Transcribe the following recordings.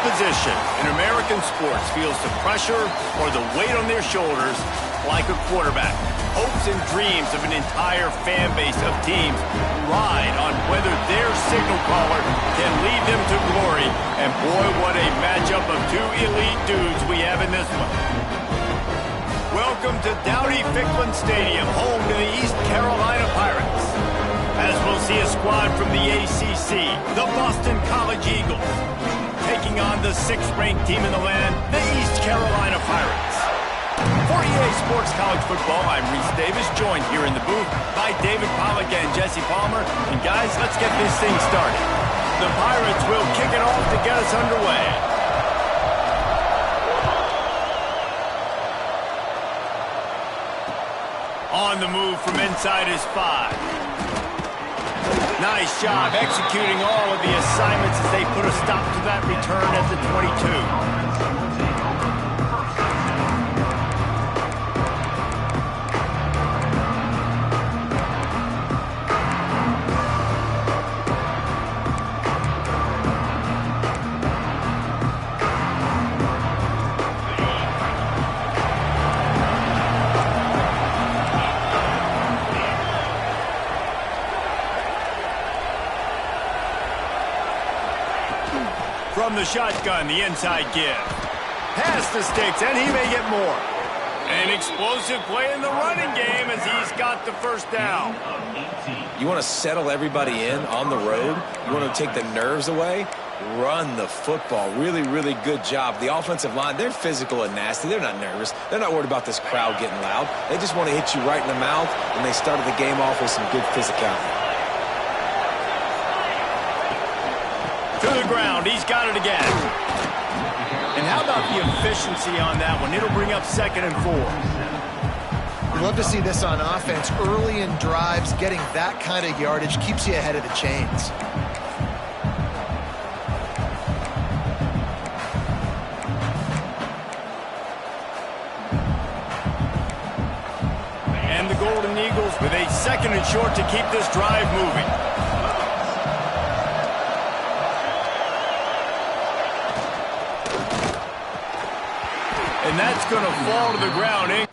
position in American sports feels the pressure or the weight on their shoulders like a quarterback. Hopes and dreams of an entire fan base of teams ride on whether their signal caller can lead them to glory. And boy, what a matchup of two elite dudes we have in this one. Welcome to Dowdy-Ficklin Stadium, home to the East Carolina Pirates. As we'll see a squad from the ACC, the Boston College Eagles, taking on the 6th-ranked team in the land, the East Carolina Pirates. For EA Sports College Football, I'm Reese Davis, joined here in the booth by David Pollack and Jesse Palmer. And guys, let's get this thing started. The Pirates will kick it off to get us underway. On the move from inside his 5. Nice job executing all of the assignments as they put a stop to that return at the 22. From the shotgun, the inside give. Past the sticks, and he may get more. An explosive play in the running game as he's got the first down. You want to settle everybody in on the road? You want to take the nerves away? Run the football. Really, really good job. The offensive line, they're physical and nasty. They're not nervous. They're not worried about this crowd getting loud. They just want to hit you right in the mouth, and they started the game off with some good physicality. To the ground, he's got it again. And how about the efficiency on that one? It'll bring up 2nd and 4. We love to see this on offense. Early in drives, getting that kind of yardage keeps you ahead of the chains. And the Golden Eagles with a 2nd and short to keep this drive moving. And that's going to fall to the ground, eh?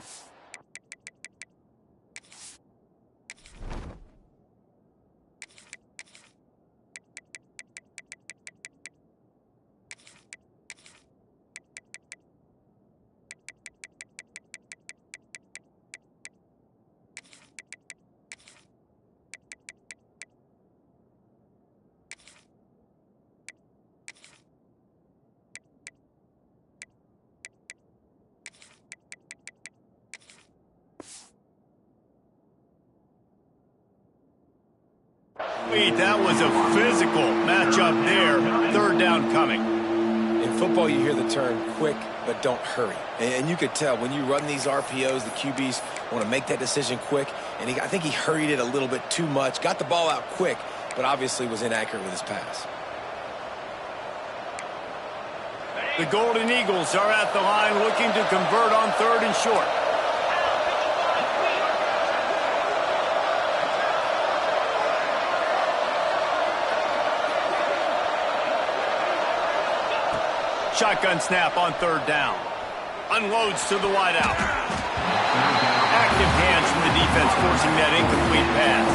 That was a physical matchup there. 3rd down coming. In football, you hear the term quick, but don't hurry. And you could tell when you run these RPOs, the QBs want to make that decision quick. And I think he hurried it a little bit too much. Got the ball out quick, but obviously was inaccurate with his pass. The Golden Eagles are at the line looking to convert on 3rd and short. Shotgun snap on 3rd down. Unloads to the wideout. Active hands from the defense forcing that incomplete pass.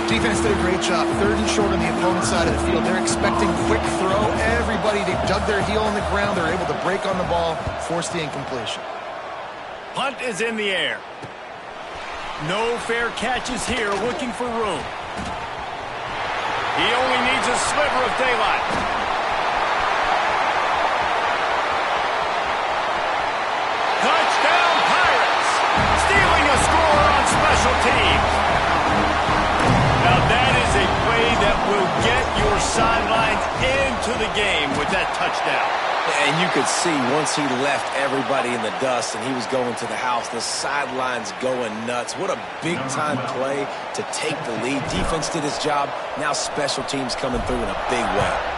Defense did a great job. 3rd and short on the opponent's side of the field. They're expecting quick throw. Everybody, they dug their heel on the ground. They're able to break on the ball, force the incompletion. Punt is in the air. No fair catches here, looking for room. He only needs a sliver of daylight. Touchdown Pirates! Stealing a score on special teams. Now that is a play that will get your sidelines into the game with that touchdown. And you could see once he left everybody in the dust and he was going to the house, the sidelines going nuts. What a big-time play to take the lead. Defense did his job. Now special teams coming through in a big way.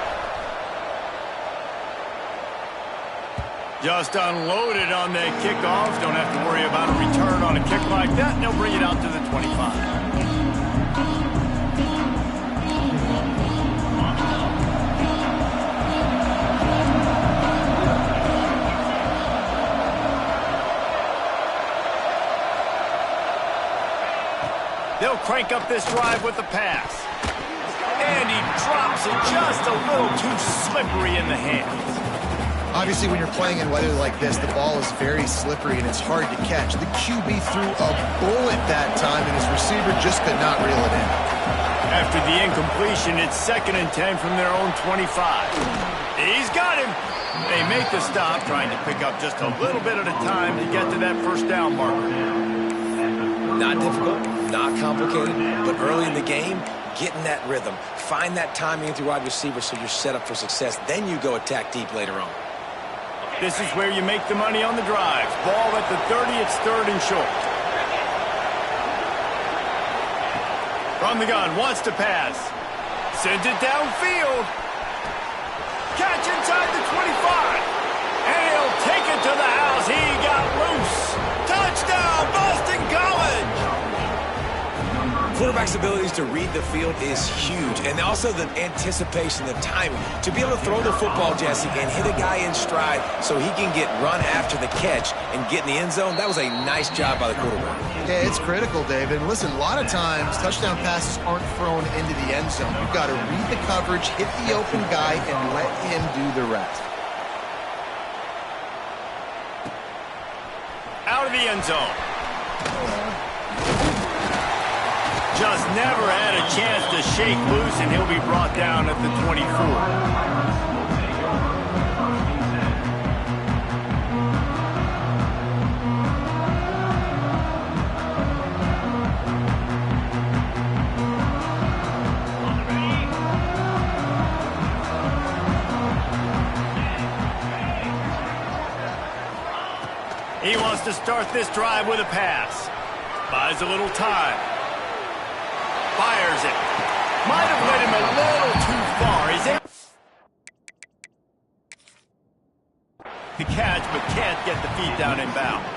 Just unloaded on that kickoff. Don't have to worry about a return on a kick like that. They'll bring it out to the 25. They'll crank up this drive with the pass. And he drops it just a little too slippery in the hands. Obviously, when you're playing in weather like this, the ball is very slippery and it's hard to catch. The QB threw a bullet that time, and his receiver just could not reel it in. After the incompletion, it's 2nd and 10 from their own 25. He's got him. They make the stop, trying to pick up just a little bit at a time to get to that first down marker. Not difficult, not complicated, but early in the game, get in that rhythm. Find that timing with your wide receiver so you're set up for success. Then you go attack deep later on. This is where you make the money on the drives. Ball at the 30, it's 3rd and short. From the gun, wants to pass. Sends it downfield. Catch inside the 25. And he'll take it to the house. He got loose. Touchdown, Boston College! Quarterback's abilities to read the field is huge, and also the anticipation, the timing. To be able to throw the football, Jesse, and hit a guy in stride so he can get run after the catch and get in the end zone, that was a nice job by the quarterback. Yeah, it's critical, David. And listen, a lot of times, touchdown passes aren't thrown into the end zone. You've got to read the coverage, hit the open guy, and let him do the rest. Out of the end zone. Just never had a chance to shake loose, and he'll be brought down at the 24. He wants to start this drive with a pass. Buys a little time. Fires it. Might have led him a little too far. He's able to catch, but can't get the feet down in bounds.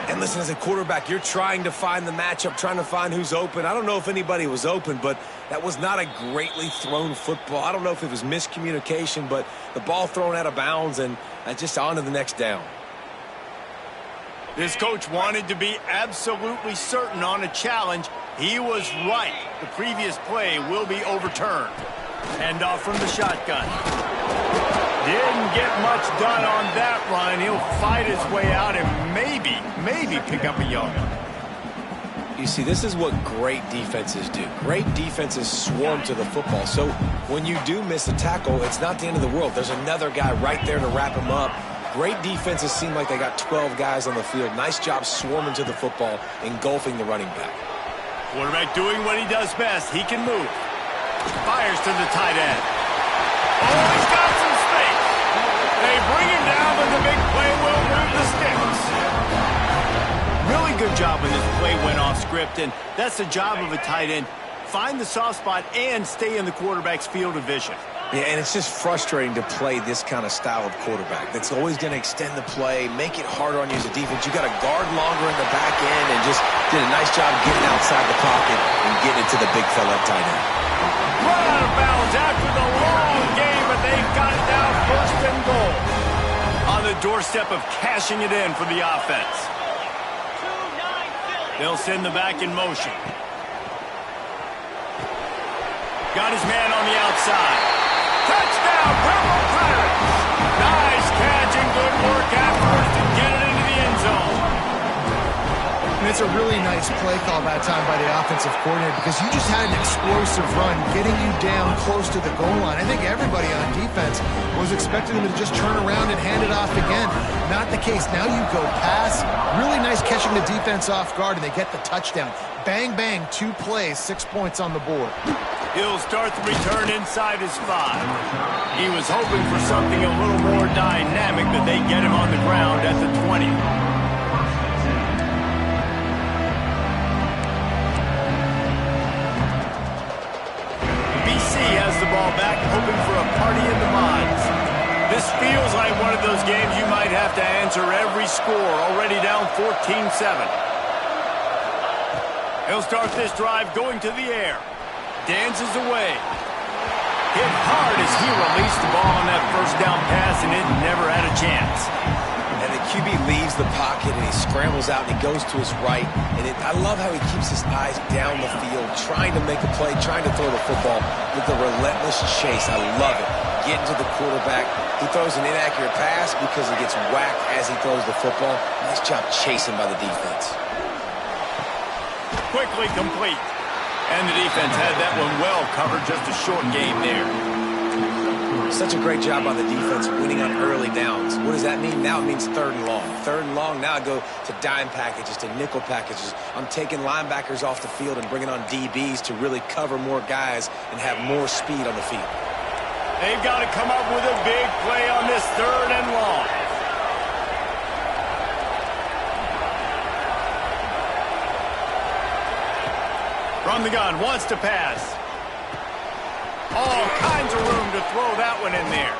And listen, as a quarterback, you're trying to find the matchup, trying to find who's open. I don't know if anybody was open, but that was not a greatly thrown football. I don't know if it was miscommunication, but the ball thrown out of bounds and just on to the next down. This coach wanted to be absolutely certain on a challenge. He was right. The previous play will be overturned. Hand off from the shotgun. Didn't get much done on that run. He'll fight his way out and maybe pick up a yard. You see, this is what great defenses do. Great defenses swarm to the football. So when you do miss a tackle, it's not the end of the world. There's another guy right there to wrap him up. Great defenses seem like they got 12 guys on the field. Nice job swarming to the football, engulfing the running back. Quarterback doing what he does best. He can move. Fires to the tight end. Oh, he's got some space. They bring him down, but the big play will move the sticks. Really good job when this play went off script, and that's the job of a tight end. Find the soft spot and stay in the quarterback's field of vision. Yeah, and it's just frustrating to play this kind of style of quarterback. That's always going to extend the play, make it harder on you as a defense. You got to guard longer in the back end and just did a nice job getting outside the pocket and getting it to the big fella at tight end. Run out of bounds after the long game, but they've got it down 1st and goal. On the doorstep of cashing it in for the offense. They'll send the back in motion. Got his man on the outside. Touchdown, Purple Pirates! Nice catch and good work afterwards to get it into the end zone. And it's a really nice play call that time by the offensive coordinator because you just had an explosive run getting you down close to the goal line. I think everybody on defense was expecting them to just turn around and hand it off again. Not the case. Now you go pass. Really nice catching the defense off guard, and they get the touchdown. Bang, bang, 2 plays, 6 points on the board. He'll start the return inside his 5. He was hoping for something a little more dynamic, but they get him on the ground at the 20. BC has the ball back, hoping for a party in the mods. This feels like one of those games you might have to answer every score, already down 14-7. He'll start this drive going to the air. Dances away. Hit hard as he released the ball on that first down pass, and it never had a chance. And the QB leaves the pocket and he scrambles out and he goes to his right. And I love how he keeps his eyes down the field, trying to make a play, trying to throw the football with the relentless chase. I love it. Getting to the quarterback. He throws an inaccurate pass because he gets whacked as he throws the football. Nice job chasing by the defense. Quickly complete. And the defense had that one well covered. Just a short game there. Such a great job by the defense winning on early downs. What does that mean? Now it means 3rd and long. 3rd and long, now I go to dime packages, to nickel packages. I'm taking linebackers off the field and bringing on DBs to really cover more guys and have more speed on the field. They've got to come up with a big play on this 3rd and long. From the gun, wants to pass. All kinds of room to throw that one in there.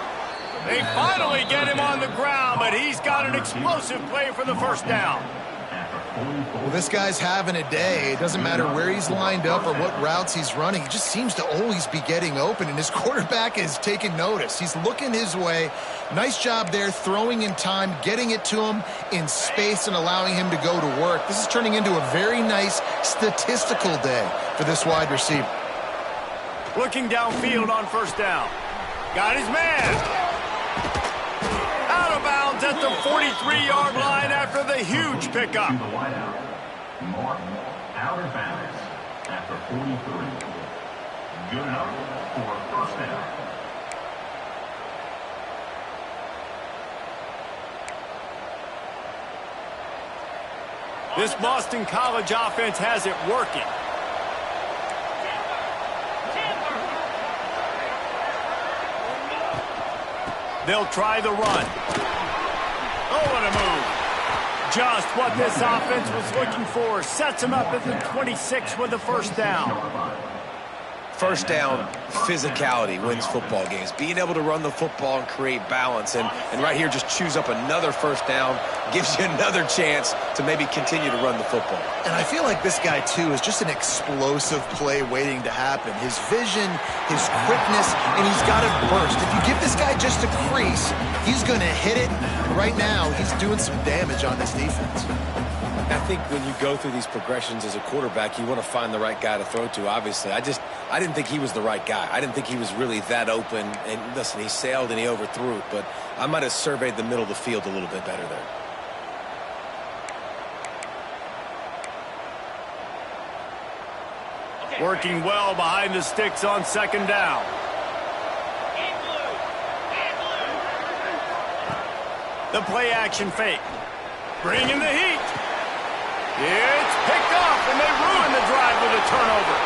They finally get him on the ground, but he's got an explosive play for the 1st down. Well, this guy's having a day. It doesn't matter where he's lined up or what routes he's running. He just seems to always be getting open, and his quarterback is taking notice. He's looking his way. Nice job there, throwing in time, getting it to him in space and allowing him to go to work. This is turning into a very nice statistical day for this wide receiver. Looking downfield on 1st down. Got his man. Out of bounds at the 43-yard line after the huge pickup. Out of bounds after 43. Good enough for 1st down. This Boston College offense has it working. They'll try the run. Oh, what a move. Just what this offense was looking for. Sets him up at the 26 with the 1st down. 1st down, physicality wins football games. Being able to run the football and create balance. And right here, just choose up another 1st down. Gives you another chance to maybe continue to run the football. And I feel like this guy, too, is just an explosive play waiting to happen. His vision, his quickness, and he's got a burst. If you give this guy just a crease, he's going to hit it. And right now, he's doing some damage on this defense. I think when you go through these progressions as a quarterback, you want to find the right guy to throw to, obviously. I didn't think he was the right guy. I didn't think he was really that open. And listen, he sailed and he overthrew it, but I might have surveyed the middle of the field a little bit better there. Working well behind the sticks on 2nd down. The play action fake. Bringing the heat. It's picked off, and they ruin the drive with a turnover.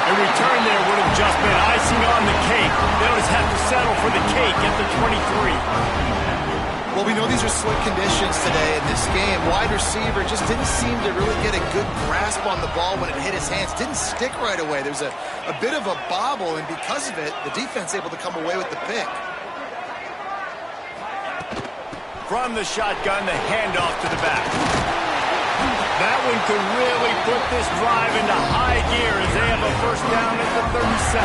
A return there would have just been icing on the cake. They'll just have to settle for the cake at the 23. Well, we know these are slick conditions today in this game. Wide receiver just didn't seem to really get a good grasp on the ball when it hit his hands. Didn't stick right away. There's a bit of a bobble, and because of it, the defense able to come away with the pick. From the shotgun, the handoff to the back. That one could really put this drive into high gear as they have a 1st down at the 37.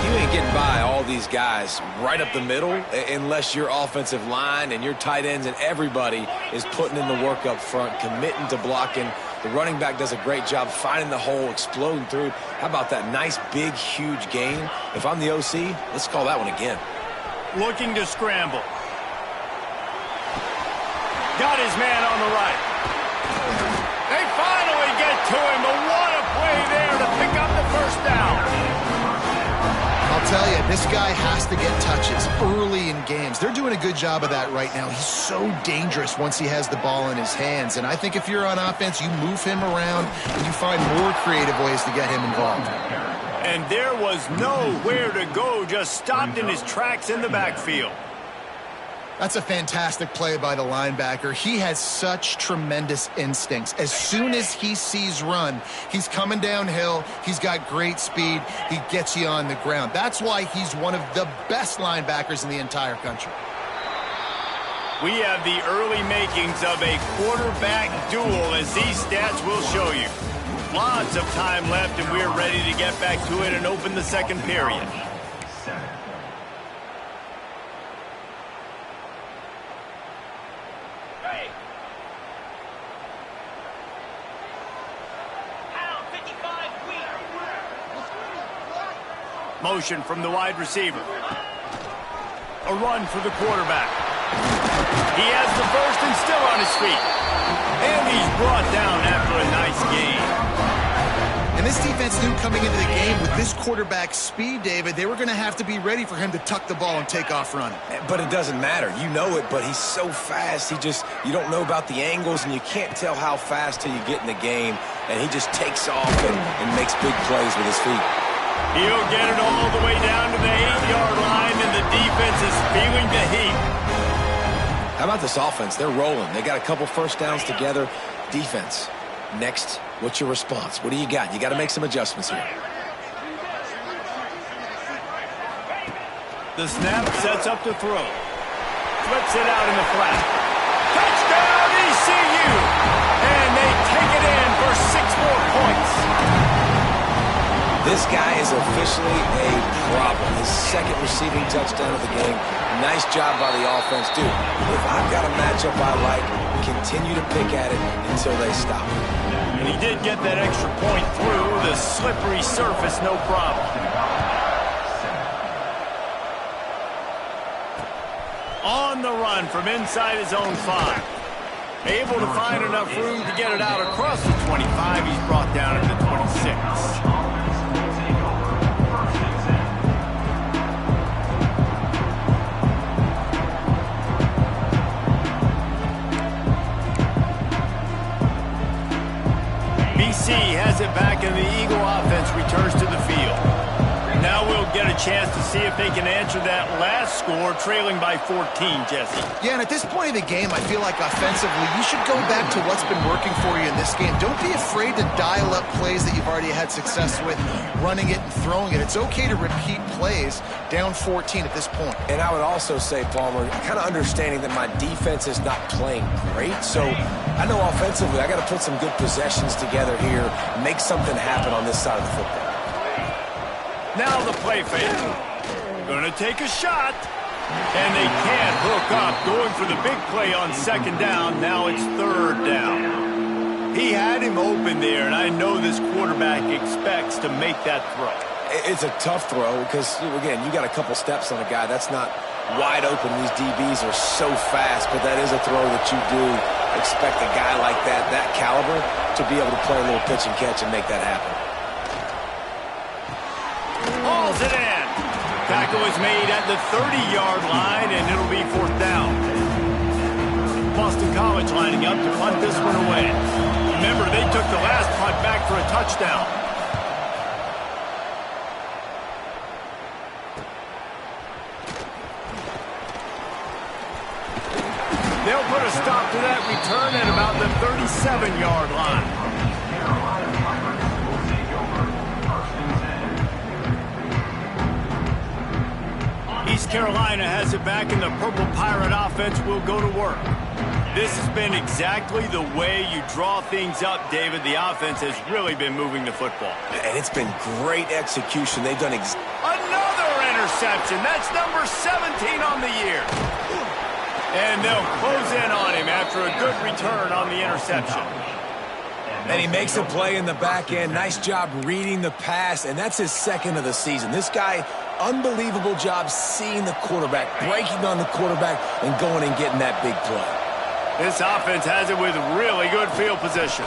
You ain't getting by all these guys right up the middle unless your offensive line and your tight ends and everybody is putting in the work up front, committing to blocking. The running back does a great job finding the hole, exploding through. How about that nice, big, huge gain? If I'm the OC, let's call that one again. Looking to scramble. Got his man on the right. They finally get to him, but what a play there to pick up the 1st down. I'll tell you, this guy has to get touches early in games. They're doing a good job of that right now. He's so dangerous once he has the ball in his hands. And I think if you're on offense, you move him around and you find more creative ways to get him involved. And there was nowhere to go, just stopped in his tracks in the backfield. That's a fantastic play by the linebacker. He has such tremendous instincts. As soon as he sees run, he's coming downhill. He's got great speed. He gets you on the ground. That's why he's one of the best linebackers in the entire country. We have the early makings of a quarterback duel, as these stats will show you. Lots of time left, and we're ready to get back to it and open the 2nd period. Motion from the wide receiver. A run for the quarterback. He has the first and still on his feet. And he's brought down after a nice gain. And this defense knew coming into the game with this quarterback's speed, David, they were going to have to be ready for him to tuck the ball and take off running. But it doesn't matter. You know it, but he's so fast. You don't know about the angles, and you can't tell how fast till you get in the game. And he just takes off and makes big plays with his feet. He'll get it all the way down to the 8-yard line, and the defense is feeling the heat. How about this offense? They're rolling. They got a couple first downs together. Defense. Next, what's your response? What do you got? You got to make some adjustments here. The snap sets up to throw. Flips it out in the flat. Touchdown, ECU! And they take it in for 6 more points. This guy is officially a problem. His second receiving touchdown of the game. Nice job by the offense. Dude, if I've got a matchup I like, continue to pick at it until they stop. And he did get that extra point through the slippery surface, no problem. On the run from inside his own 5. Able to find enough room to get it out across the 25. He's brought down at the 26. BC has it back, and the Eagle offense returns to the field. Now we'll get a chance to see if they can answer that last score, trailing by 14, Jesse. Yeah, and at this point of the game, I feel like offensively, you should go back to what's been working for you in this game. Don't be afraid to dial up plays that you've already had success with, running it and throwing it. It's okay to repeat plays down 14 at this point. And I would also say, Palmer, kind of understanding that my defense is not playing great, so I know offensively I got to put some good possessions together here, make something happen on this side of the football. Now the play fake. Gonna take a shot. And they can't hook up. Going for the big play on 2nd down. Now it's 3rd down. He had him open there, and I know this quarterback expects to make that throw. It's a tough throw because, again, you got a couple steps on a guy. That's not wide open. These DBs are so fast, but that is a throw that you do expect a guy like that caliber, to be able to play a little pitch and catch and make that happen. Hauls it in. Tackle is made at the 30-yard line, and it'll be 4th down. Boston College lining up to punt this one away. Remember, they took the last punt back for a touchdown. They'll put a stop to that return at about the 37-yard line. East Carolina has it back, and the Purple Pirate offense will go to work. This has been exactly the way you draw things up, David. The offense has really been moving the football. And it's been great execution. They've done another interception. That's number 17 on the year. And they'll close in on him after a good return on the interception. And he makes a play in the back end. Nice job reading the pass, and that's his 2nd of the season. This guy, unbelievable job seeing the quarterback, breaking on the quarterback, and going and getting that big play. This offense has it with really good field position.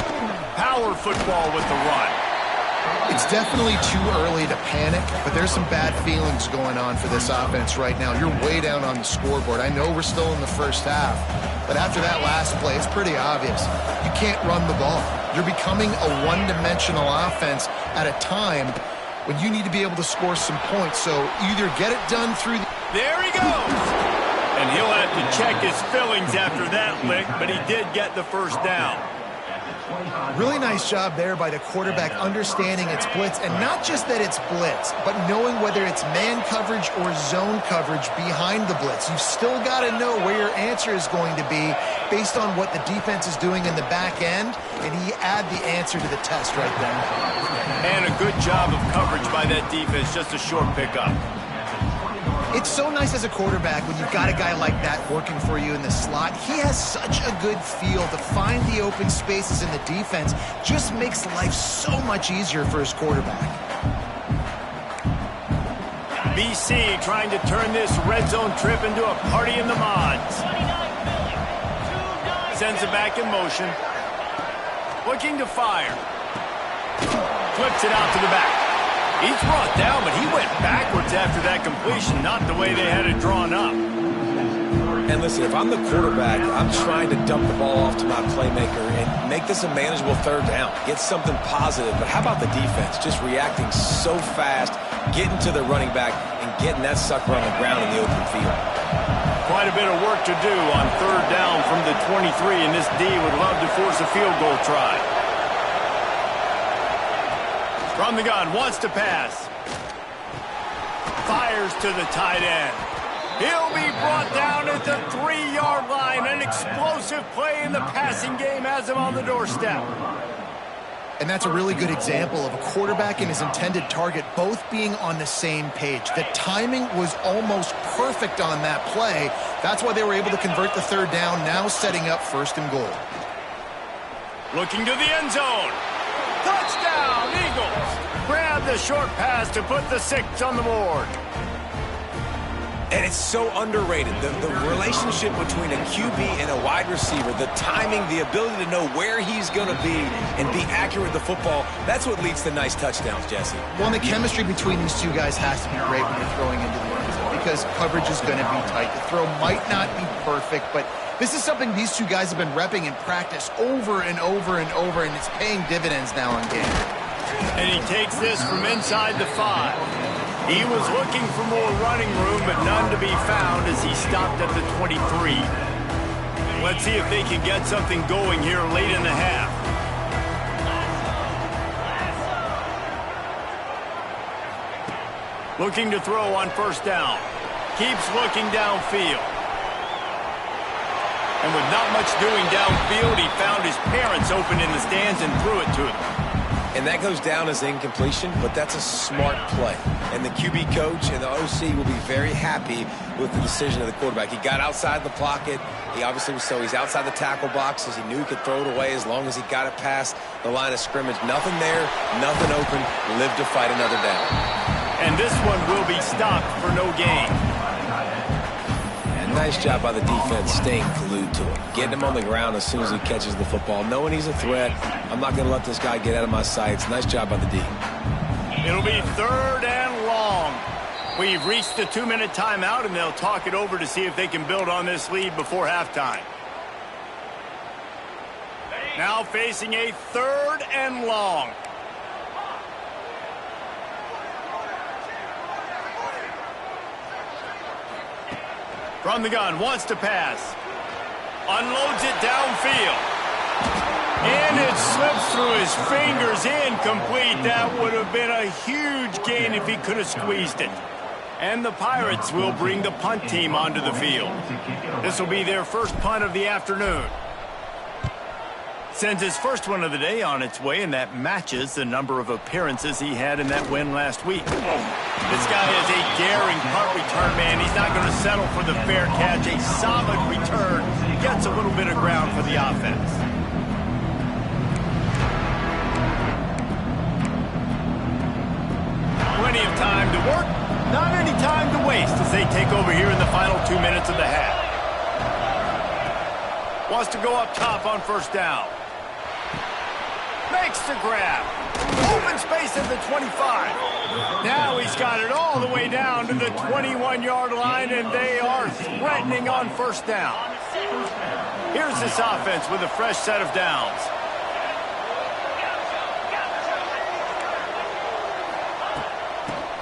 Power football with the run. It's definitely too early to panic, but there's some bad feelings going on for this offense right now. You're way down on the scoreboard. I know we're still in the first half, but after that last play, it's pretty obvious. You can't run the ball. You're becoming a one-dimensional offense at a time when you need to be able to score some points. So either get it done through There he goes! And he'll have to check his fillings after that lick, but he did get the first down. Really nice job there by the quarterback understanding it's blitz, and not just that it's blitz, but knowing whether it's man coverage or zone coverage behind the blitz. You've still got to know where your answer is going to be based on what the defense is doing in the back end, and he add the answer to the test right there. And a good job of coverage by that defense, just a short pickup. It's so nice as a quarterback when you've got a guy like that working for you in the slot. He has such a good feel to find the open spaces in the defense. Just makes life so much easier for his quarterback. BC trying to turn this red zone trip into a party in the mods. Sends it back in motion. Looking to fire. Flips it out to the back. He's brought down, but he went backwards after that completion, not the way they had it drawn up. And listen, if I'm the quarterback, I'm trying to dump the ball off to my playmaker and make this a manageable third down. Get something positive. But how about the defense? Just reacting so fast, getting to the running back, and getting that sucker on the ground in the open field. Quite a bit of work to do on third down from the 23, and this D would love to force a field goal try. From the gun, wants to pass. Fires to the tight end. He'll be brought down at the 3-yard line. An explosive play in the passing game has him on the doorstep. And that's a really good example of a quarterback and his intended target both being on the same page. The timing was almost perfect on that play. That's why they were able to convert the third down, now setting up first and goal. Looking to the end zone. Touchdown, Eagles. Grab the short pass to put the 6 on the board. And it's so underrated. The relationship between a QB and a wide receiver, the timing, the ability to know where he's going to be and be accurate with the football, that's what leads to nice touchdowns, Jesse. Well, and the chemistry between these two guys has to be great when you're throwing into the end zone because coverage is going to be tight. The throw might not be perfect, but this is something these two guys have been repping in practice over and over and over, and it's paying dividends now in game. And he takes this from inside the 5. He was looking for more running room, but none to be found as he stopped at the 23. Let's see if they can get something going here late in the half. Looking to throw on first down. Keeps looking downfield. And with not much doing downfield, he found his parents open in the stands and threw it to them. And that goes down as incompletion, but that's a smart play. And the QB coach and the OC will be very happy with the decision of the quarterback. He got outside the pocket. He obviously was he's outside the tackle boxes. He knew he could throw it away as long as he got it past the line of scrimmage. Nothing there, nothing open. Live to fight another down. And this one will be stopped for no gain. And nice job by the defense staying glued to him. Getting him on the ground as soon as he catches the football. Knowing he's a threat. I'm not going to let this guy get out of my sights. Nice job by the D. It'll be third and long. We've reached the 2-minute timeout, and they'll talk it over to see if they can build on this lead before halftime. Now facing a third and long. From the gun, wants to pass. Unloads it downfield. And it slips through his fingers, incomplete. That would have been a huge gain if he could have squeezed it. And the Pirates will bring the punt team onto the field. This will be their first punt of the afternoon. Sends his first one of the day on its way, and that matches the number of appearances he had in that win last week. This guy is a daring punt return man. He's not going to settle for the fair catch. A solid return. Gets a little bit of ground for the offense. Plenty of time to work, not any time to waste as they take over here in the final 2 minutes of the half. Wants to go up top on first down. Makes the grab. Open space at the 25. Now he's got it all the way down to the 21-yard line, and they are threatening on first down. Here's this offense with a fresh set of downs.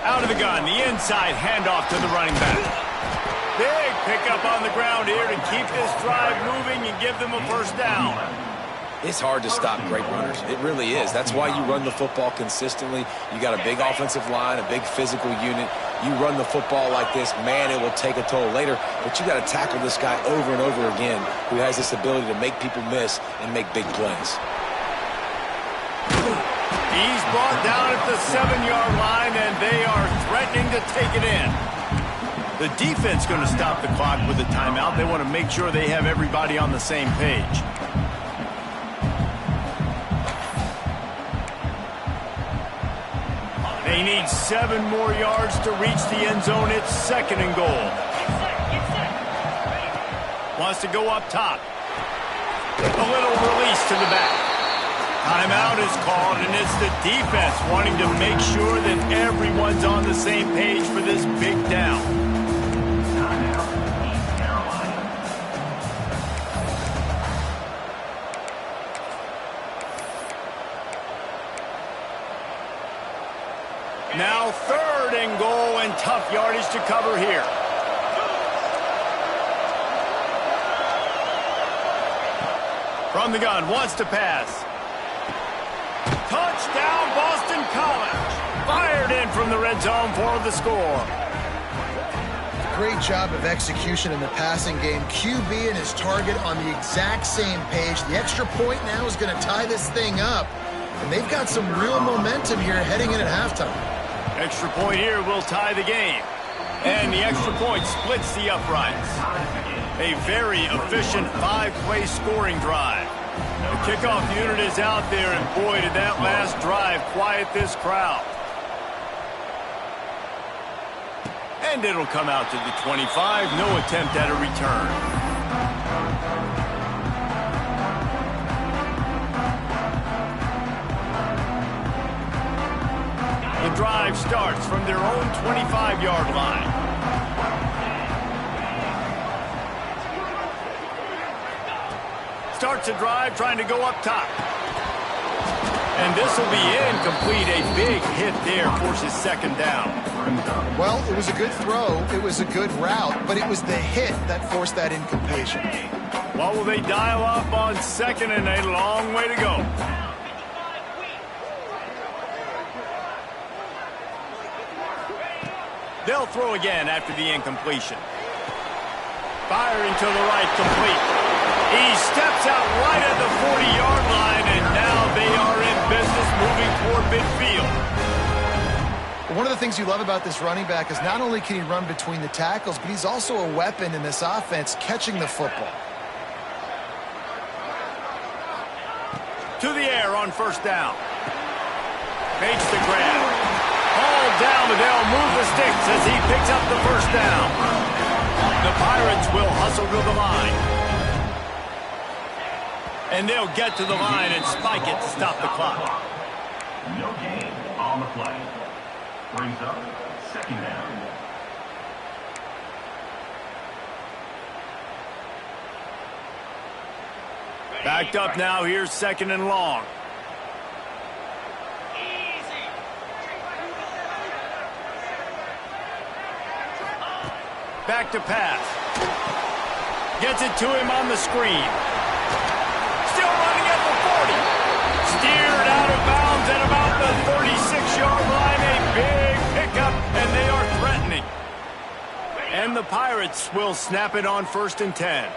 Out of the gun, the inside handoff to the running back. Big pickup on the ground here to keep this drive moving and give them a first down. It's hard to stop great runners. It really is. That's why you run the football consistently. You got a big offensive line, a big physical unit. You run the football like this, man, it will take a toll later. But you got to tackle this guy over and over again who has this ability to make people miss and make big plays. He's brought down at the 7-yard line, and they are threatening to take it in. The defense going to stop the clock with a timeout. They want to make sure they have everybody on the same page. They need needs 7 more yards to reach the end zone. It's 2nd and goal. Wants to go up top. A little release to the back. Timeout is called, and it's the defense wanting to make sure that everyone's on the same page for this big down. Timeout, East Carolina. Now 3rd and goal, and tough yardage to cover here. From the gun, wants to pass. Touchdown, Boston College. Fired in from the red zone for the score. Great job of execution in the passing game. QB and his target on the exact same page. The extra point now is going to tie this thing up. And they've got some real momentum here heading in at halftime. Extra point here will tie the game. And the extra point splits the uprights. A very efficient 5-play scoring drive. The kickoff unit is out there, and boy, did that last drive quiet this crowd. And it'll come out to the 25. No attempt at a return. The drive starts from their own 25-yard line. Starts a drive trying to go up top. And this will be incomplete. A big hit there forces 2nd down. Well, it was a good throw. It was a good route, but it was the hit that forced that incompletion. What will they dial up on 2nd and a long way to go? They'll throw again after the incompletion. Firing to the right, complete. He steps out right at the 40-yard line, and now they are in business moving toward midfield. One of the things you love about this running back is not only can he run between the tackles, but he's also a weapon in this offense catching the football. To the air on 1st down. Makes the grab. All down, but they'll move the sticks as he picks up the 1st down. The Pirates will hustle to the line. And they'll get to the line and spike it to stop the clock. No gain on the play. Brings up 2nd down. Backed up now, here's 2nd and long. Back to pass. Gets it to him on the screen. Still running at the 40. Steered out of bounds at about the 36-yard line. A big pickup, and they are threatening. And the Pirates will snap it on 1st and 10.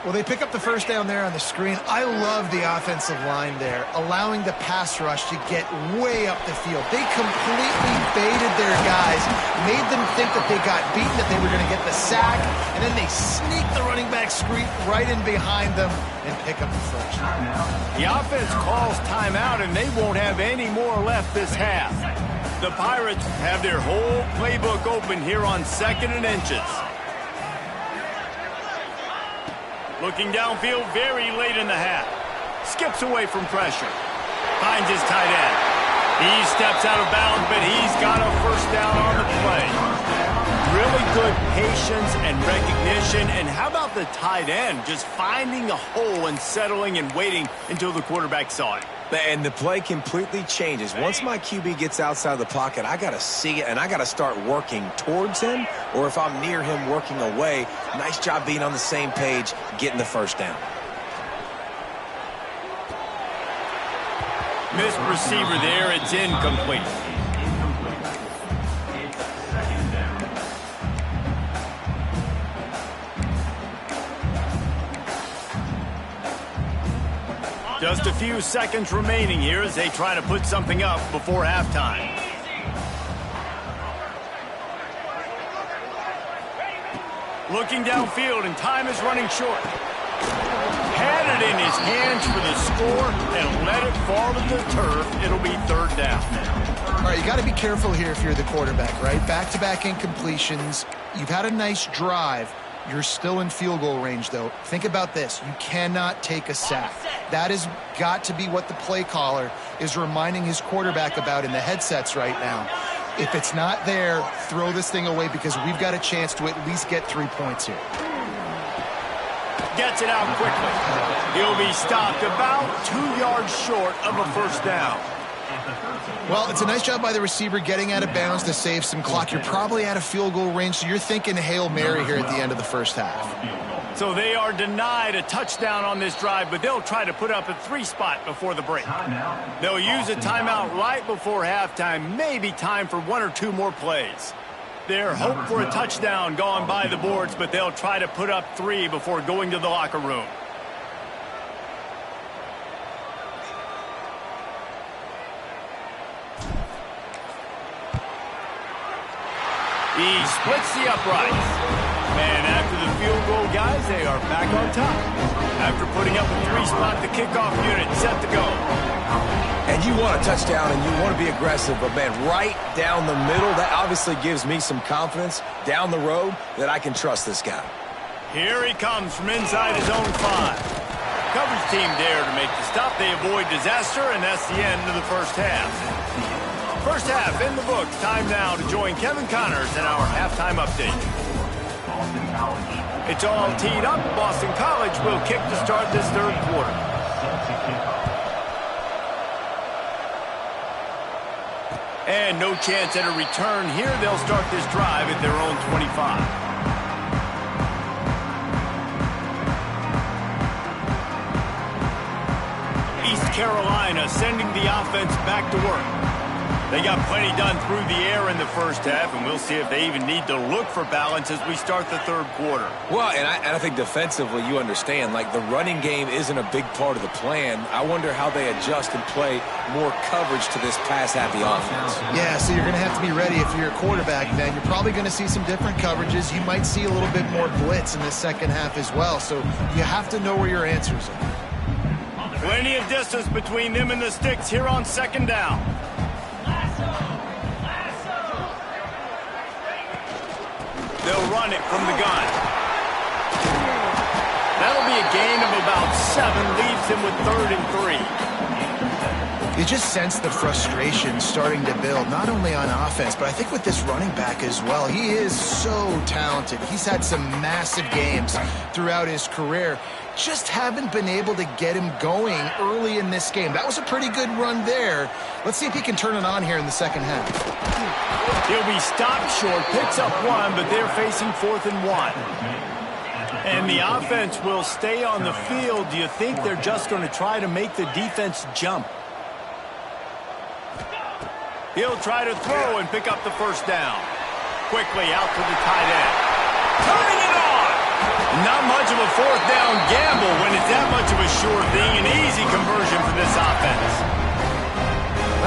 Well, they pick up the 1st down there on the screen. I love the offensive line there, allowing the pass rush to get way up the field. They completely baited their guys, made them think that they got beaten, that they were going to get the sack, and then they sneak the running back screen right in behind them and pick up the 1st. The offense calls timeout, and they won't have any more left this half. The Pirates have their whole playbook open here on 2nd and inches. Looking downfield very late in the half. Skips away from pressure. Finds his tight end. He steps out of bounds, but he's got a 1st down on the play. Really good patience and recognition. And how about the tight end just finding a hole and settling and waiting until the quarterback saw it? And the play completely changes. Once my QB gets outside the pocket, I got to see it, and I got to start working towards him, or if I'm near him, working away. Nice job being on the same page, getting the 1st down. Missed receiver there. It's incomplete. Just a few seconds remaining here as they try to put something up before halftime. Looking downfield, and time is running short. Headed it in his hands for the score and let it fall to the turf. It'll be third down. All right, you got to be careful here if you're the quarterback, right? Back-to-back incompletions. You've had a nice drive. You're still in field goal range, though. Think about this. You cannot take a sack. That has got to be what the play caller is reminding his quarterback about in the headsets right now. If it's not there, throw this thing away because we've got a chance to at least get 3 points here. Gets it out quickly. He'll be stopped about 2 yards short of a first down. Well, it's a nice job by the receiver getting out of bounds to save some clock. You're probably out of field goal range, so you're thinking Hail Mary here at the end of the first half. So they are denied a touchdown on this drive, but they'll try to put up a 3 spot before the break. They'll use a timeout right before halftime, maybe time for 1 or 2 more plays. Their hope for a touchdown gone by the boards, but they'll try to put up 3 before going to the locker room. He splits the uprights. And after the field goal, guys, they are back on top. After putting up a 3 spot, the kickoff unit set to go. And you want a touchdown and you want to be aggressive, but man, right down the middle, that obviously gives me some confidence down the road that I can trust this guy. Here he comes from inside his own 5. Coverage team there to make the stop. They avoid disaster, and that's the end of the first half. First half in the books. Time now to join Kevin Connors in our halftime update. It's all teed up. Boston College will kick to start this third quarter. And no chance at a return here. They'll start this drive at their own 25. East Carolina sending the offense back to work. They got plenty done through the air in the first half, and we'll see if they even need to look for balance as we start the third quarter. Well, and I think defensively, you understand, like the running game isn't a big part of the plan. I wonder how they adjust and play more coverage to this pass-happy offense. Yeah, so you're going to have to be ready if you're a quarterback then. You're probably going to see some different coverages. You might see a little bit more blitz in the second half as well, so you have to know where your answers are. Plenty of distance between them and the sticks here on second down. They'll run it from the gun. That'll be a gain of about 7, leaves him with 3rd and 3. You just sense the frustration starting to build, not only on offense, but I think with this running back as well. He is so talented. He's had some massive games throughout his career. Just haven't been able to get him going early in this game. That was a pretty good run there. Let's see if he can turn it on here in the second half. He'll be stopped short, picks up 1, but they're facing 4th and 1. And the offense will stay on the field. Do you think they're just going to try to make the defense jump? He'll try to throw and pick up the first down. Quickly out to the tight end. Turning it on! Not much of a 4th down gamble when it's that much of a sure thing. An easy conversion for this offense.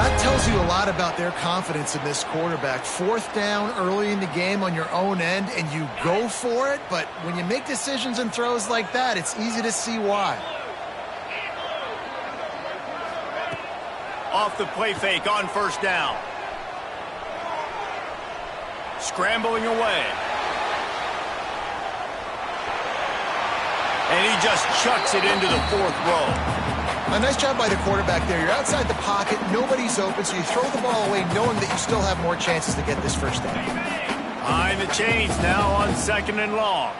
That tells you a lot about their confidence in this quarterback. 4th down early in the game on your own end, and you go for it. But when you make decisions and throws like that, it's easy to see why. Off the play fake on first down. Scrambling away. And he just chucks it into the 4th row. A nice job by the quarterback there. You're outside the pocket, nobody's open, so you throw the ball away knowing that you still have more chances to get this first down. Behind the chains now on 2nd and long.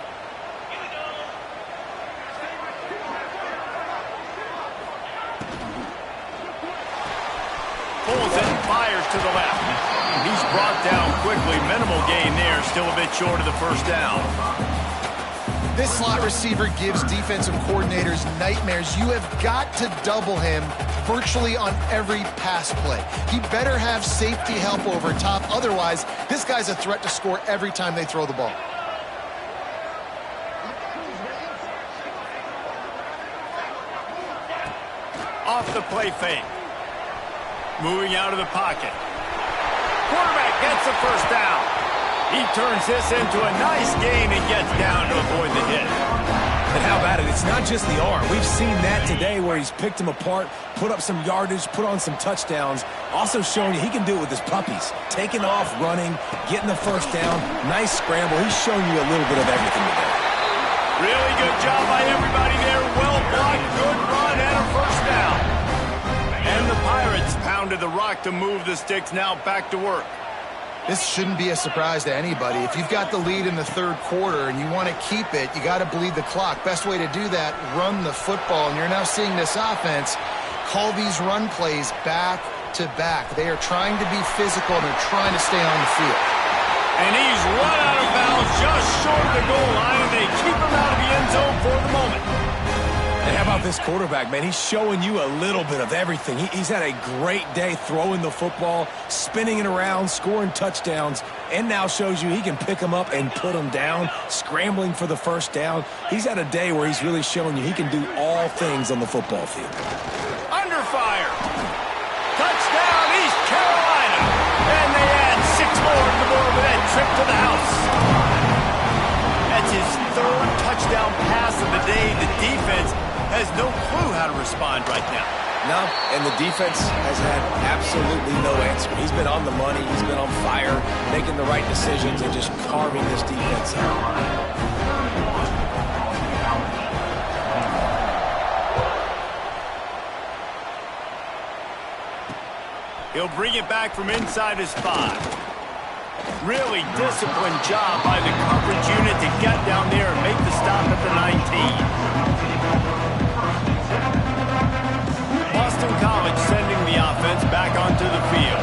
Pulls it and fires to the left. He's brought down quickly. Minimal gain there. Still a bit short of the first down. This slot receiver gives defensive coordinators nightmares. You have got to double him virtually on every pass play. He better have safety help over top. Otherwise, this guy's a threat to score every time they throw the ball. Off the play fake. Moving out of the pocket. Quarterback gets the first down. He turns this into a nice gain and gets down to avoid the hit. And how about it? It's not just the arm. We've seen that today where he's picked them apart, put up some yardage, put on some touchdowns. Also showing you he can do it with his puppies. Taking off, running, getting the first down. Nice scramble. He's shown you a little bit of everything today. Really good job by everybody there. Well blocked, good run, and a first down. And the Pirates pounded the rock to move the sticks. Now back to work. This shouldn't be a surprise to anybody. If you've got the lead in the third quarter and you want to keep it, you got to bleed the clock. Best way to do that, run the football. And you're now seeing this offense call these run plays back to back. They are trying to be physical, and they're trying to stay on the field. And he's run out of bounds just short of the goal line, and they keep him out of the end zone for the moment. And how about this quarterback, man? He's showing you a little bit of everything. He's had a great day throwing the football, spinning it around, scoring touchdowns, and now shows you he can pick them up and put them down, scrambling for the first down. He's had a day where he's really showing you he can do all things on the football field. Under fire. Touchdown, East Carolina. And they add 6 more to the board with that trip to the house. That's his third touchdown pass of the day. The defense has no clue how to respond right now. No, and the defense has had absolutely no answer. He's been on the money. He's been on fire, making the right decisions and just carving this defense out. He'll bring it back from inside his 5. Really disciplined job by the coverage unit to get down there and make the stop at the 19. Boston College sending the offense back onto the field.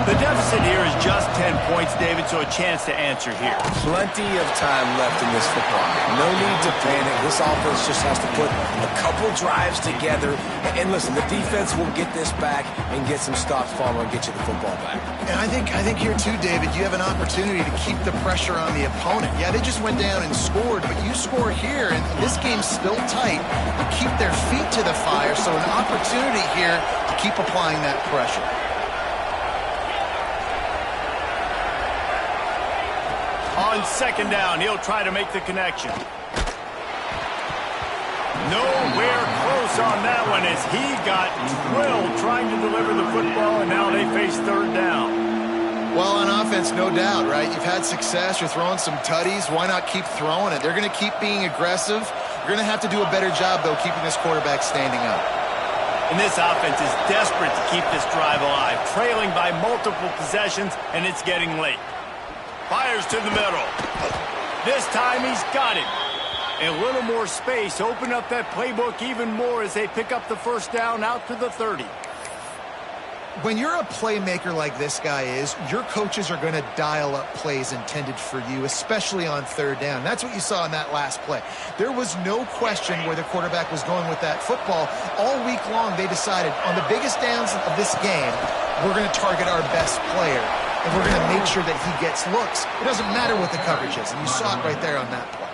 The deficit here is just 10 points, David, so a chance to answer here. Plenty of time left in this football game. No need to panic. This offense just has to put a couple drives together. And listen, the defense will get this back and get some stops following and get you the football back. And I think here too, David, you have an opportunity to keep the pressure on the opponent. Yeah, they just went down and scored, but you score here, and this game's still tight. You keep their feet to the fire, so an opportunity here to keep applying that pressure. On second down, he'll try to make the connection. Nowhere close on that one as he got drilled trying to deliver the football, and now they face third down. Well, on offense, no doubt, right? You've had success. You're throwing some tutties. Why not keep throwing it? They're going to keep being aggressive. You're going to have to do a better job, though, keeping this quarterback standing up. And this offense is desperate to keep this drive alive, trailing by multiple possessions, and it's getting late. Fires to the middle. This time he's got it. And a little more space. Open up that playbook even more as they pick up the first down out to the 30. When you're a playmaker like this guy is, your coaches are going to dial up plays intended for you, especially on third down. That's what you saw in that last play. There was no question where the quarterback was going with that football. All week long, they decided on the biggest downs of this game, we're going to target our best player. And we're going to make sure that he gets looks. It doesn't matter what the coverage is, and you saw it right there on that play.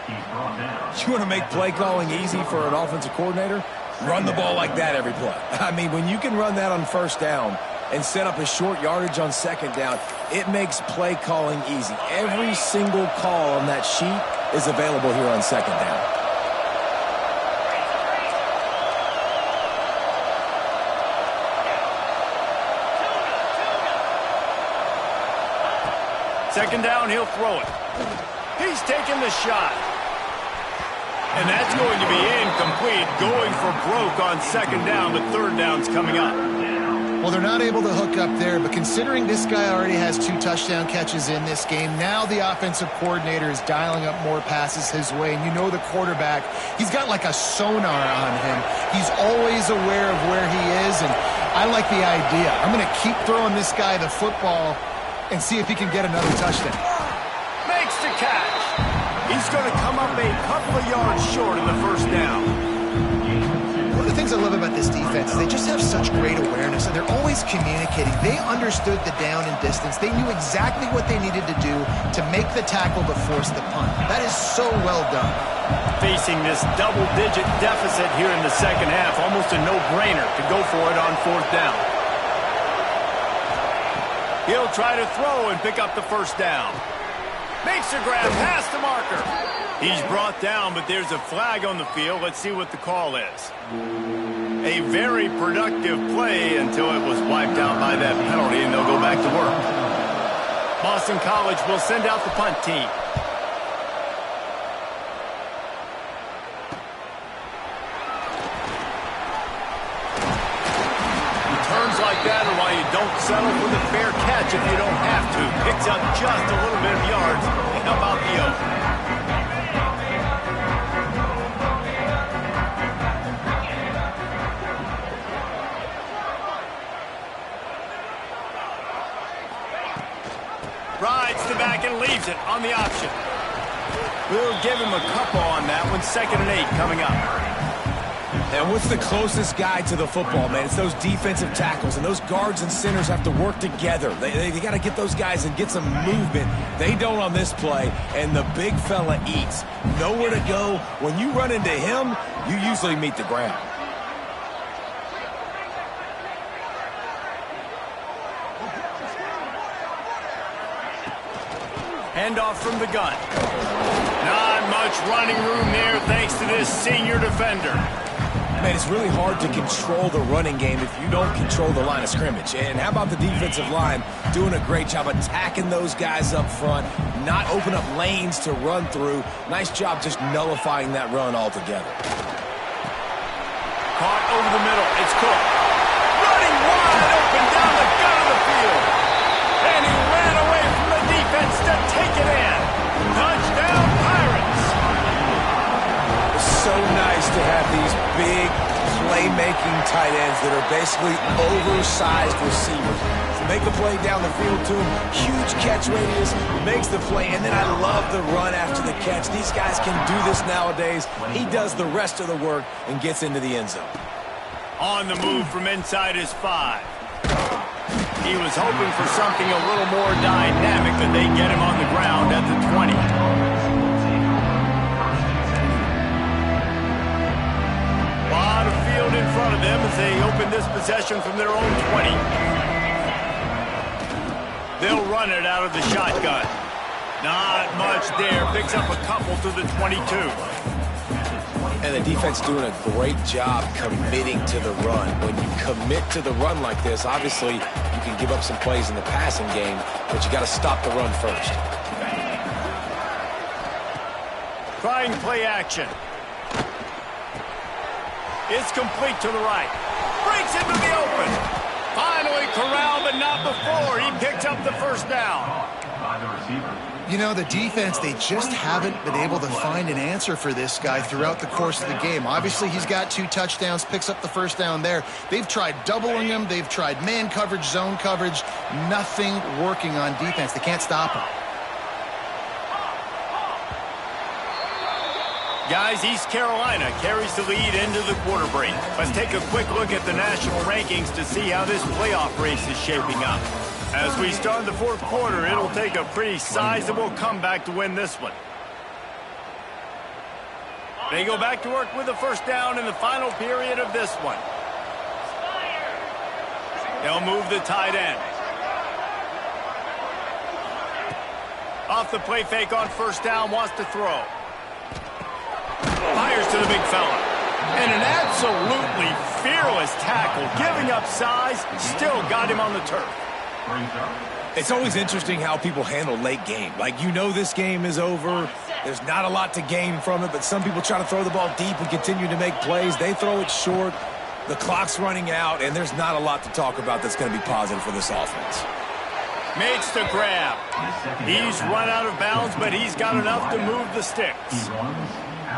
You want to make play calling easy for an offensive coordinator? Run the ball like that every play. I mean, when you can run that on first down and set up a short yardage on second down, it makes play calling easy. Every single call on that sheet is available here on second down. Second down, he'll throw it. He's taking the shot. And that's going to be incomplete. Going for broke on second down, but third down's coming up. Well, they're not able to hook up there, but considering this guy already has 2 touchdown catches in this game, now the offensive coordinator is dialing up more passes his way. And you know the quarterback, he's got like a sonar on him. He's always aware of where he is, and I like the idea. I'm going to keep throwing this guy the football and see if he can get another touchdown. Makes the catch. He's going to come up a couple of yards short in the first down. One of the things I love about this defense is they just have such great awareness, and they're always communicating. They understood the down and distance. They knew exactly what they needed to do to make the tackle to force the punt. That is so well done. Facing this double-digit deficit here in the second half, almost a no-brainer to go for it on fourth down. He'll try to throw and pick up the first down. Makes a grab past the marker. He's brought down, but there's a flag on the field. Let's see what the call is. A very productive play until it was wiped out by that penalty, and they'll go back to work. Boston College will send out the punt team. Returns like that are why you don't settle for the fair catch if you don't have to. Picks up just a little bit of yards to help out the O. Rides the back and leaves it on the option. We'll give him a couple on that one. 2nd and 8 coming up. And what's the closest guy to the football, man? It's those defensive tackles, and those guards and centers have to work together. They got to get those guys and get some movement. They don't on this play, and the big fella eats. Nowhere to go. When you run into him, you usually meet the ground. Handoff from the gun. Not much running room there thanks to this senior defender. Man, it's really hard to control the running game if you don't control the line of scrimmage. And how about the defensive line doing a great job attacking those guys up front, not open up lanes to run through. Nice job just nullifying that run altogether. Caught over the middle. It's Cook. Running wide open down the gut of the field. And he ran away from the defense to take it in. Touchdown, Pirates. It's so nice to have these big playmaking tight ends that are basically oversized receivers. To make the play down the field to him, huge catch radius, makes the play, and then I love the run after the catch. These guys can do this nowadays. He does the rest of the work and gets into the end zone. On the move from inside his 5. He was hoping for something a little more dynamic, but they get him on the ground at the 20. Lot of field in front of them as they open this possession from their own 20. They'll run it out of the shotgun. Not much there. Picks up a couple to the 22. And the defense doing a great job committing to the run. When you commit to the run like this, obviously you can give up some plays in the passing game, but you got to stop the run first. Trying play action. It's complete to the right. Breaks into the open. Finally corralled, but not before. He picked up the first down. You know, the defense, they just haven't been able to find an answer for this guy throughout the course of the game. Obviously, he's got 2 touchdowns, picks up the first down there. They've tried doubling him. They've tried man coverage, zone coverage. Nothing working on defense. They can't stop him. Guys, East Carolina carries the lead into the quarter break. Let's take a quick look at the national rankings to see how this playoff race is shaping up. As we start the 4th quarter, it'll take a pretty sizable comeback to win this one. They go back to work with the first down in the final period of this one. They'll move the tight end. Off the play fake on first down, wants to throw. Fires to the big fella. And an absolutely fearless tackle, giving up size, still got him on the turf. It's always interesting how people handle late game. Like, you know this game is over. There's not a lot to gain from it, but some people try to throw the ball deep and continue to make plays. They throw it short. The clock's running out, and there's not a lot to talk about that's going to be positive for this offense. Makes the grab. He's run out of bounds, but he's got enough to move the sticks.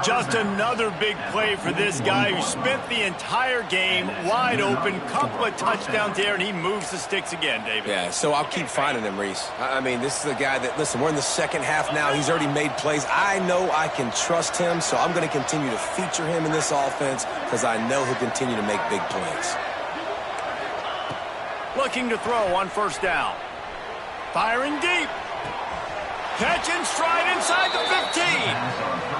Just another big play for this guy who spent the entire game wide open. Couple of touchdowns there, and he moves the sticks again, David. Yeah, so I'll keep finding him, Reese. I mean, this is the guy that, listen, we're in the second half now. He's already made plays. I know I can trust him, so I'm going to continue to feature him in this offense because I know he'll continue to make big plays. Looking to throw on first down. Firing deep. Catch and stride inside the 15.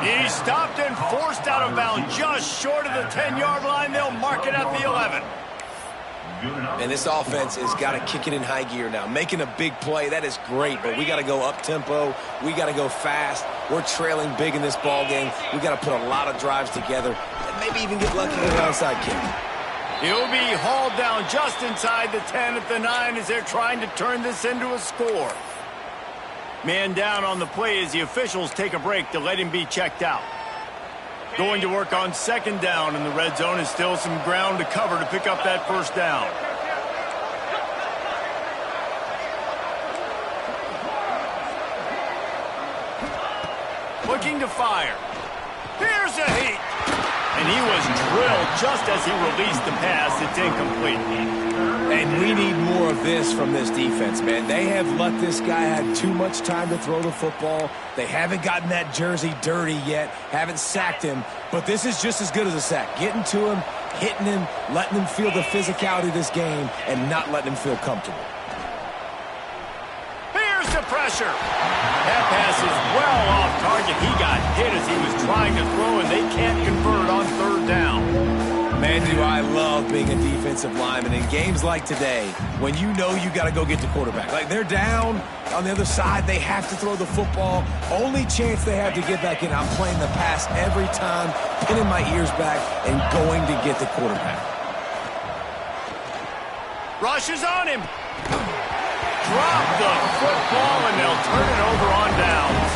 He's stopped and forced out of bounds just short of the 10-yard line. They'll mark it at the 11. And this offense has got to kick it in high gear now. Making a big play, that is great, but we got to go up-tempo. We got to go fast. We're trailing big in this ball game. We got to put a lot of drives together and maybe even get lucky with an onside kick. He'll be hauled down just inside the 10 at the 9 as they're trying to turn this into a score. Man down on the play as the officials take a break to let him be checked out. Going to work on second down in the red zone is still some ground to cover to pick up that first down. Looking to fire. Here's a heat. And he was drilled just as he released the pass. It's incomplete. And we need more of this from this defense, man. They have let this guy have too much time to throw the football. They haven't gotten that jersey dirty yet, haven't sacked him. But this is just as good as a sack. Getting to him, hitting him, letting him feel the physicality of this game, and not letting him feel comfortable. Here's the pressure. That pass is well off target. He got hit as he was trying to throw, and they can't convert on third down. Man, do I love being a defensive lineman in games like today when you know you got to go get the quarterback. Like, they're down on the other side. They have to throw the football. Only chance they have to get back in. I'm playing the pass every time, pinning my ears back, and going to get the quarterback. Rushes on him. Drop the football, and they'll turn it over on downs.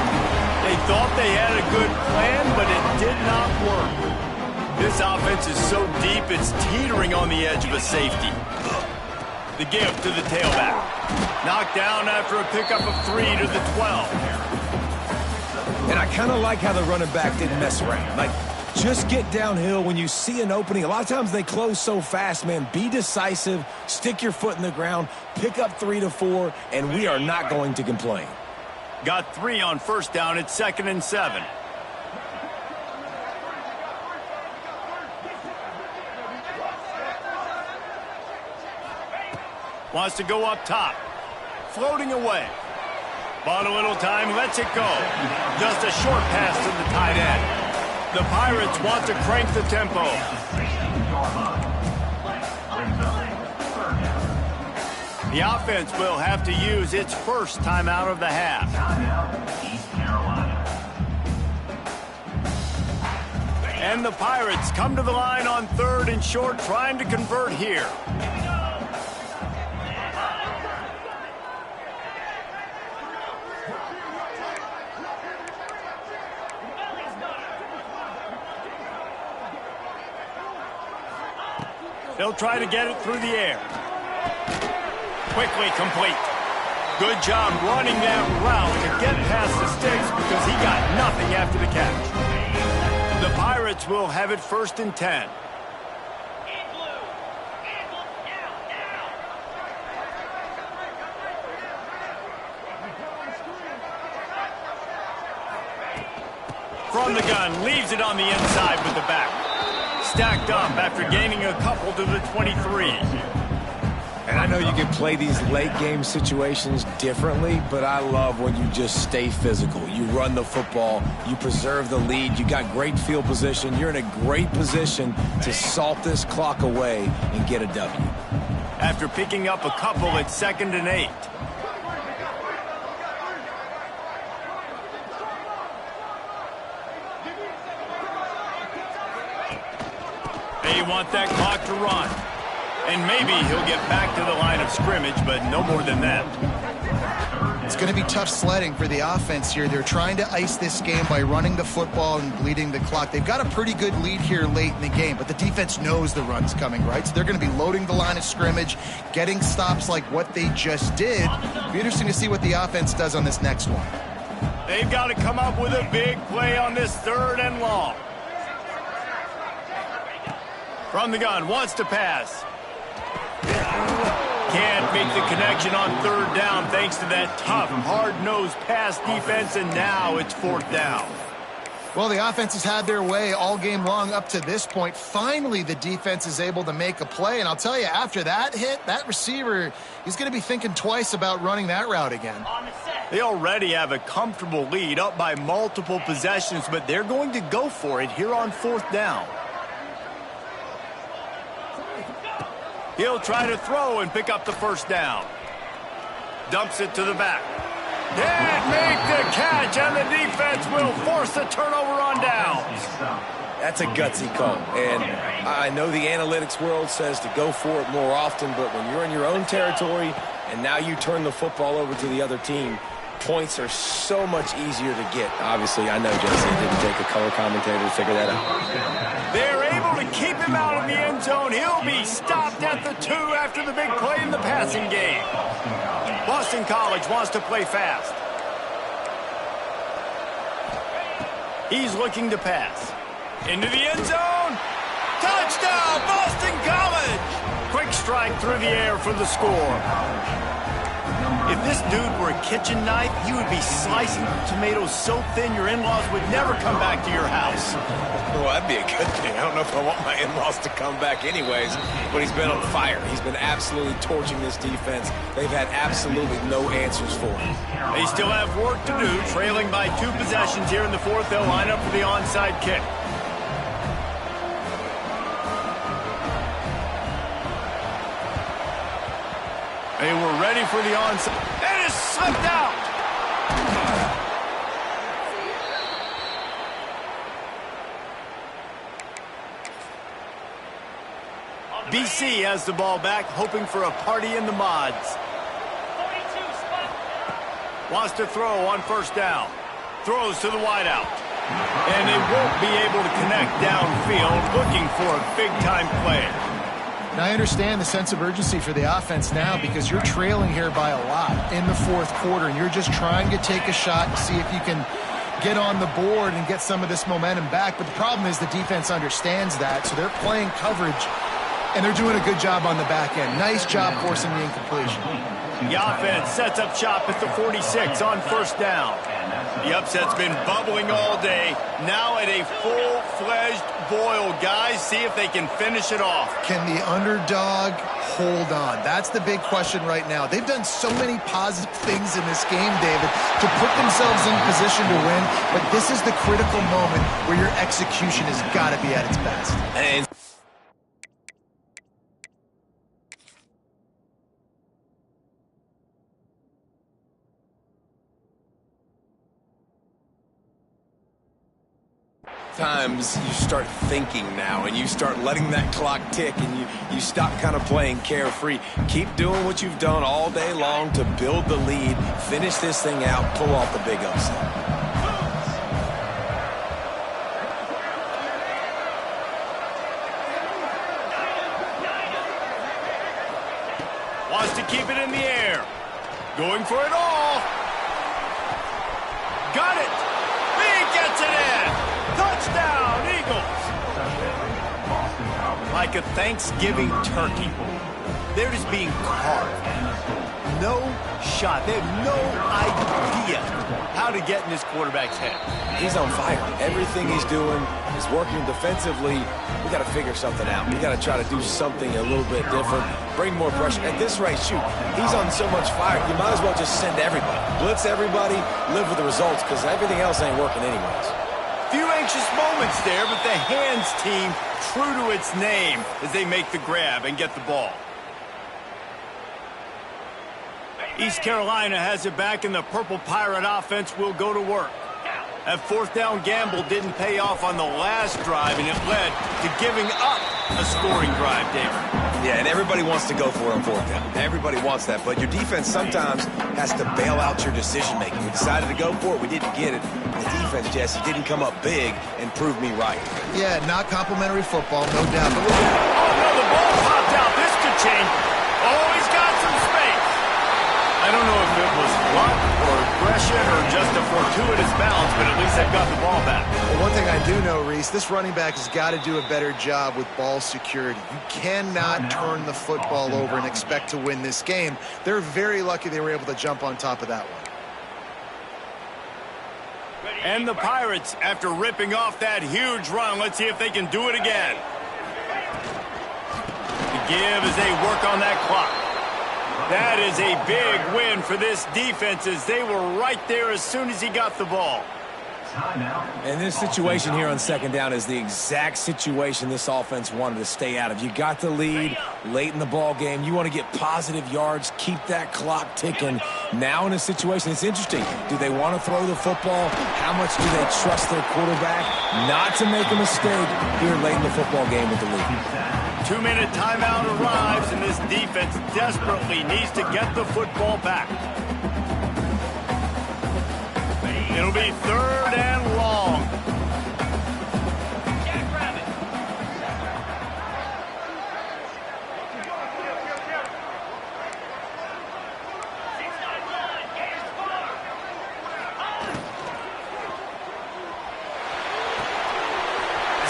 They thought they had a good plan, but it did not work. This offense is so deep, it's teetering on the edge of a safety. The give to the tailback. Knocked down after a pickup of 3 to the 12. And I kind of like how the running back didn't mess around. Like, just get downhill when you see an opening. A lot of times they close so fast, man. Be decisive, stick your foot in the ground, pick up 3 to 4, and we are not going to complain. Got 3 on first down. It's 2nd and 7. Wants to go up top. Floating away. Bought a little time, lets it go. Just a short pass to the tight end. The Pirates want to crank the tempo. The offense will have to use its first timeout of the half. And the Pirates come to the line on 3rd and short, trying to convert here. They'll try to get it through the air. Quickly complete. Good job running that route to get past the sticks because he got nothing after the catch. The Pirates will have it 1st and 10. From the gun, leaves it on the inside with the back. Stacked up after gaining a couple to the 23. And I know you can play these late game situations differently, but I love when you just stay physical. You run the football, you preserve the lead, you got great field position, you're in a great position to salt this clock away and get a W. After picking up a couple at 2nd and 8. They want that clock to run. And maybe he'll get back to the line of scrimmage, but no more than that. It's going to be tough sledding for the offense here. They're trying to ice this game by running the football and bleeding the clock. They've got a pretty good lead here late in the game, but the defense knows the run's coming, right? So they're going to be loading the line of scrimmage, getting stops like what they just did. It'll be interesting to see what the offense does on this next one. They've got to come up with a big play on this 3rd and long. From the gun, wants to pass. Can't make the connection on 3rd down thanks to that tough, hard-nosed pass defense, and now it's 4th down. Well, the offense has had their way all game long up to this point. Finally, the defense is able to make a play, and I'll tell you, after that hit, that receiver, he's going to be thinking twice about running that route again. They already have a comfortable lead up by multiple possessions, but they're going to go for it here on 4th down. He'll try to throw and pick up the first down. Dumps it to the back. Didn't make the catch, and the defense will force a turnover on downs. That's a gutsy call, and I know the analytics world says to go for it more often, but when you're in your own territory and now you turn the football over to the other team, points are so much easier to get. Obviously, I know, Jesse, it didn't take a color commentator to figure that out. They're able to keep him out of the end zone. He'll be stopped at the 2 after the big play in the passing game. Boston College wants to play fast. He's looking to pass. Into the end zone. Touchdown, Boston College! Quick strike through the air for the score. If this dude were a kitchen knife, he would be slicing tomatoes so thin your in-laws would never come back to your house. Well, that'd be a good thing. I don't know if I want my in-laws to come back anyways, but he's been on fire. He's been absolutely torching this defense. They've had absolutely no answers for him. They still have work to do, trailing by 2 possessions here in the 4th. They'll line up for the onside kick. They were ready for the onside. And it slipped out. BC has the ball back, hoping for a party in the mods. Wants to throw on first down. Throws to the wideout. And they won't be able to connect downfield, looking for a big-time play. And I understand the sense of urgency for the offense now because you're trailing here by a lot in the 4th quarter, and you're just trying to take a shot and see if you can get on the board and get some of this momentum back. But the problem is the defense understands that, so they're playing coverage, and they're doing a good job on the back end. Nice job forcing the incompletion. The offense sets up shop at the 46 on first down. The upset's been bubbling all day. Now at a full-fledged boil. Guys, see if they can finish it off. Can the underdog hold on? That's the big question right now. They've done so many positive things in this game, David, to put themselves in position to win, but this is the critical moment where your execution has got to be at its best. And times you start thinking now and you start letting that clock tick and you stop kind of playing carefree. Keep doing what you've done all day long to build the lead, finish this thing out, pull off the big upset. Wants to keep it in the air. Going for it all. Got it. He gets it in. Touchdown, Eagles! Like a Thanksgiving turkey. They're just being carved. No shot. They have no idea how to get in this quarterback's head. He's on fire. Everything he's doing is working defensively. We got to figure something out. We got to try to do something a little bit different. Bring more pressure. At this rate, shoot, he's on so much fire. You might as well just send everybody. Blitz everybody, live with the results, because everything else ain't working anyways. Few anxious moments there, but the hands team true to its name as they make the grab and get the ball. East Carolina has it back, and the Purple Pirate offense will go to work. That 4th down gamble didn't pay off on the last drive, and it led to giving up a scoring drive, David. Yeah, and everybody wants to go for it on 4th down. Everybody wants that, but your defense sometimes has to bail out your decision-making. We decided to go for it. We didn't get it. The defense, Jesse, didn't come up big and prove me right. Yeah, not complimentary football, no doubt. But oh, no, the ball popped out. This could change. Oh, he's got some space. I don't know if it was luck or aggression or just a fortuitous bounce, but at least they've got the ball back. Well, one thing I do know, Reese, this running back has got to do a better job with ball security. You cannot turn the football over and expect to win this game. They're very lucky they were able to jump on top of that one. And the Pirates, after ripping off that huge run, let's see if they can do it again. The give as they work on that clock. That is a big win for this defense as they were right there as soon as he got the ball. timeout. And this situation here on second down is the exact situation this offense wanted to stay out of. You got the lead late in the ball game. You want to get positive yards, keep that clock ticking. Now in a situation, it's interesting. Do they want to throw the football? How much do they trust their quarterback not to make a mistake here late in the football game with the lead? 2-minute timeout arrives, and this defense desperately needs to get the football back. It'll be 3rd and long.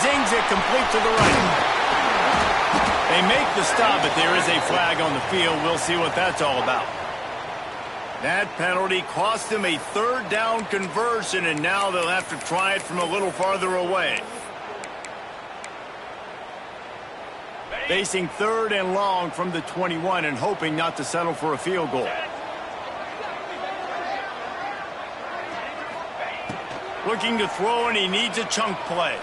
Zings it complete to the right. They make the stop, but there is a flag on the field. We'll see what that's all about. That penalty cost them a 3rd down conversion, and now they'll have to try it from a little farther away. Facing 3rd and long from the 21 and hoping not to settle for a field goal. Looking to throw, and he needs a chunk play.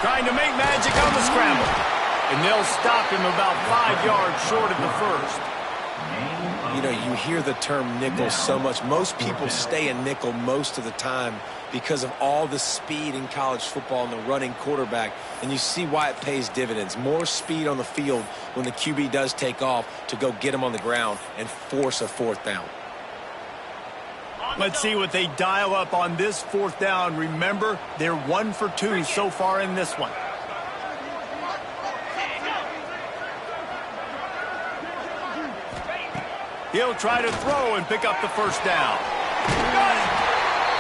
Trying to make magic on the scramble. And they'll stop him about 5 yards short of the first. You know, you hear the term nickel so much. Most people stay in nickel most of the time because of all the speed in college football and the running quarterback. And you see why it pays dividends. More speed on the field when the QB does take off to go get him on the ground and force a 4th down. Let's see what they dial up on this 4th down. Remember, they're 1 for 2 so far in this one. He'll try to throw and pick up the 1st down.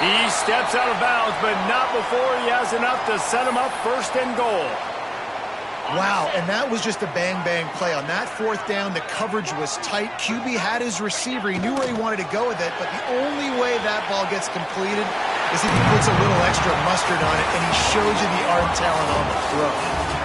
He steps out of bounds, but not before he has enough to set him up 1st and goal. Wow, and that was just a bang-bang play. On that 4th down, the coverage was tight. QB had his receiver. He knew where he wanted to go with it, but the only way that ball gets completed is if he puts a little extra mustard on it, and he shows you the arm talent on the throw.